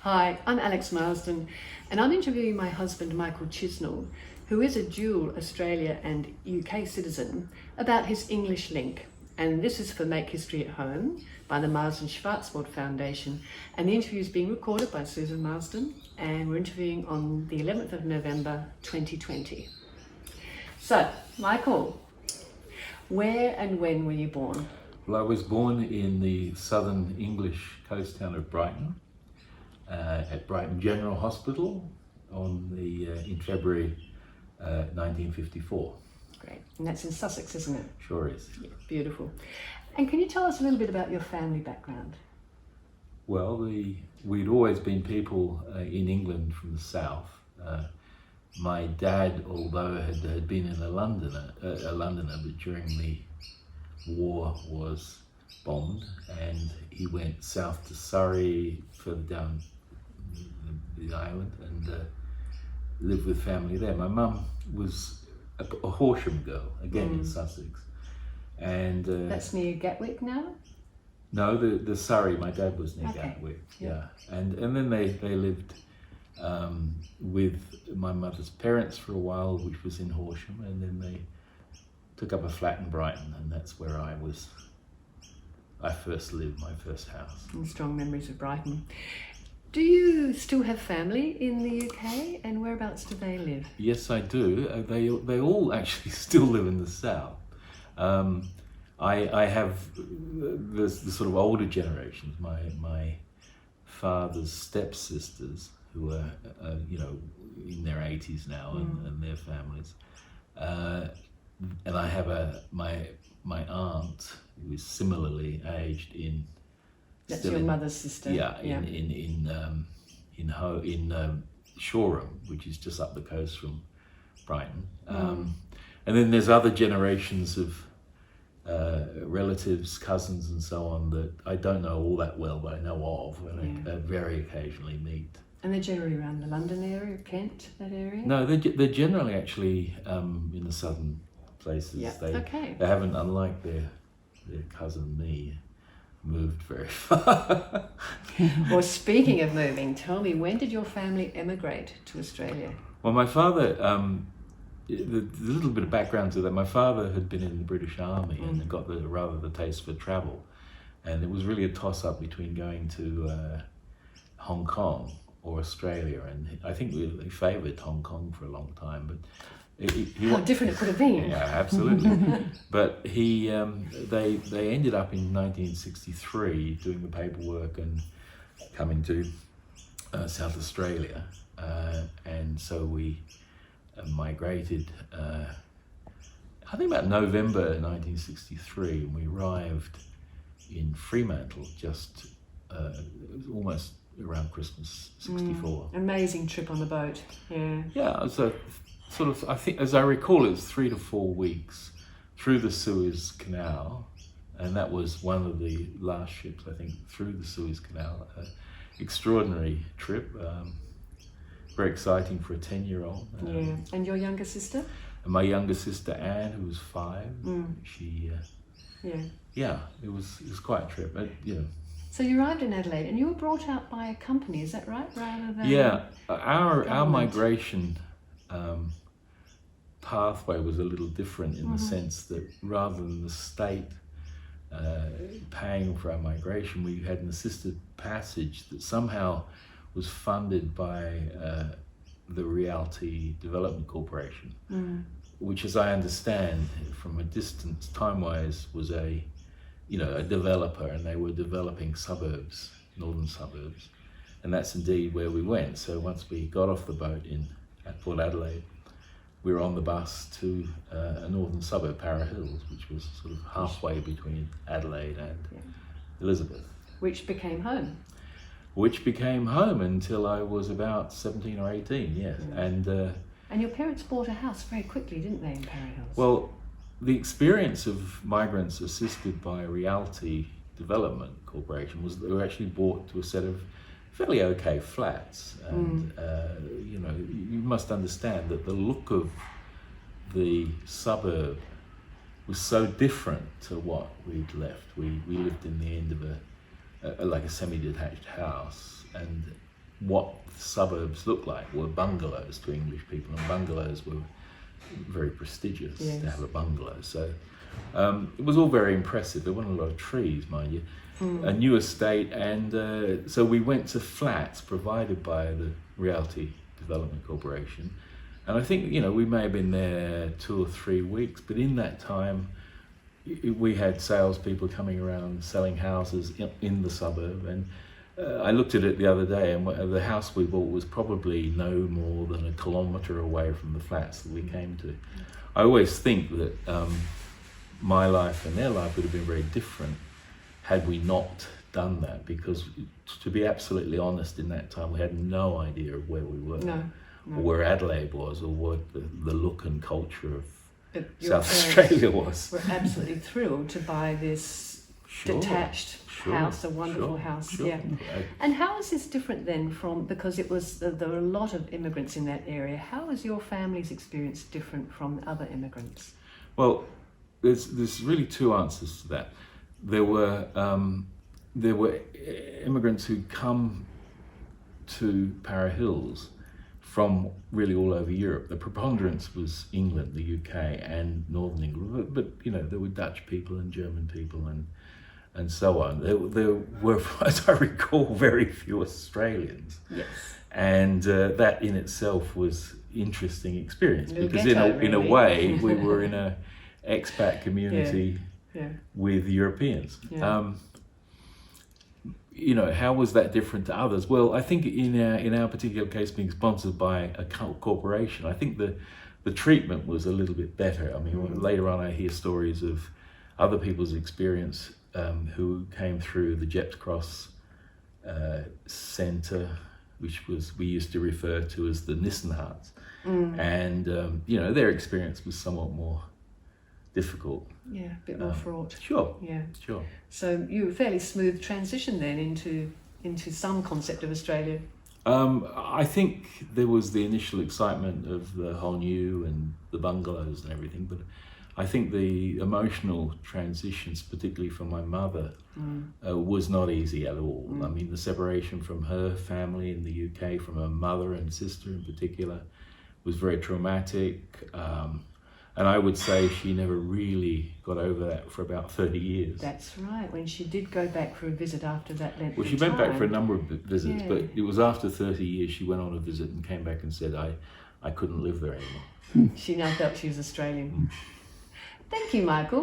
Hi, I'm Alex Marsden, and I'm interviewing my husband Michael Chisnall, who is a dual Australia and UK citizen, about his English link. And this is for Make History at Home by the Marsden Szwarcbord Foundation. And the interview is being recorded by Susan Marsden, and we're interviewing on the 11th of November 2020. So, Michael, where and when were you born? Well, I was born in the southern English coast town of Brighton, at Brighton General Hospital in February 1954. Great, and that's in Sussex, isn't it? Sure is. Yeah, beautiful. And can you tell us a little bit about your family background? Well, we'd always been people in England from the south. My dad, although had been a Londoner, but during the war was bombed, and he went south to Surrey, further down the island, and lived with family there. My mum was a Horsham girl, again in Sussex, and that's near Gatwick now? No, the Surrey. My dad was near Okay. Gatwick, yeah. And then they lived with my mother's parents for a while, which was in Horsham, and then they took up a flat in Brighton, and that's where I first lived, my first house. And strong memories of Brighton. Do you still have family in the UK, and whereabouts do they live? Yes, I do. They all actually still live in the south. I have the sort of older generations, my father's stepsisters, who are in their 80s now, and their families. And I have my aunt who is similarly aged in. That's your mother's sister. Yeah, in Shoreham, which is just up the coast from Brighton. And then there's other generations of relatives, cousins, and so on that I don't know all that well, but I know of, and I very occasionally meet. And they're generally around the London area, Kent, that area? No, they're generally actually in the southern places. Yeah. They haven't, unlike their cousin me, moved very far. Well, speaking of moving, tell me, when did your family emigrate to Australia? Well, my father, the little bit of background to that, my father had been in the British Army and got the taste for travel. And it was really a toss-up between going to Hong Kong or Australia. And I think we favoured Hong Kong for a long time, but how different it could have been. Yeah, absolutely. But they ended up in 1963 doing the paperwork and coming to South Australia, and so we migrated. I think about November 1963, and we arrived in Fremantle just almost around Christmas '64. Amazing trip on the boat. Yeah. Yeah. So. Sort of, I think, as I recall, it was 3 to 4 weeks through the Suez Canal, and that was one of the last ships, I think, through the Suez Canal. Extraordinary trip, very exciting for a 10-year-old. Yeah, and your younger sister? And my younger sister Anne, who was 5. She, it was quite a trip. So you arrived in Adelaide, and you were brought out by a company, is that right? Rather than our migration pathway was a little different in the sense that rather than the state paying for our migration, we had an assisted passage that somehow was funded by the Realty Development Corporation, which, as I understand from a distance time-wise, was a developer, and they were developing suburbs, northern suburbs, and that's indeed where we went. So once we got off the boat at Port Adelaide, we were on the bus to a northern suburb, Para Hills, which was sort of halfway between Adelaide and Elizabeth. Which became home. Which became home until I was about 17 or 18, yes. And your parents bought a house very quickly, didn't they, in Para Hills? Well, the experience of migrants assisted by a Realty Development Corporation was that they were actually brought to a set of fairly okay flats, and you must understand that the look of the suburb was so different to what we'd left. We lived in the end of a semi-detached house, and what suburbs looked like were bungalows to English people, and bungalows were very prestigious to have a bungalow. So it was all very impressive. There weren't a lot of trees, mind you. A new estate, and so we went to flats provided by the Realty Development Corporation. And I think, we may have been there 2 or 3 weeks, but in that time, we had salespeople coming around selling houses in the suburb. And I looked at it the other day, and the house we bought was probably no more than 1 kilometre away from the flats that we came to. I always think that my life and their life would have been very different had we not done that, because to be absolutely honest, in that time we had no idea of where we were. No. Or where Adelaide was, or what the look and culture of But South Australia was. We're absolutely thrilled to buy this detached house, a wonderful house. Yeah. And how is this different then from, because it was there were a lot of immigrants in that area. How is your family's experience different from other immigrants? Well, there's really 2 answers to that. There were immigrants who come to Para Hills from really all over Europe. The preponderance was England, the UK, and Northern England. But there were Dutch people and German people and so on. There were, as I recall, very few Australians. Yes. And that in itself was interesting experience, because ghetto, in a way we were in a expat community with Europeans. Yeah. How was that different to others? Well, I think in our particular case, being sponsored by a corporation, I think the treatment was a little bit better. I mean, later on I hear stories of other people's experience who came through the Jeps Cross Centre, which we used to refer to as the Nissenharts. And, their experience was somewhat more difficult. Yeah, a bit more fraught. Sure. Yeah. Sure. So you were a fairly smooth transition then into some concept of Australia. I think there was the initial excitement of the whole new and the bungalows and everything, but I think the emotional transitions, particularly for my mother, was not easy at all. I mean, the separation from her family in the UK, from her mother and sister in particular, was very traumatic. And I would say she never really got over that for about 30 years. That's right, when she did go back for a visit after that length of time. Well, she went back for a number of visits, but it was after 30 years she went on a visit and came back and said, I couldn't live there anymore. She now felt she was Australian. Thank you, Michael.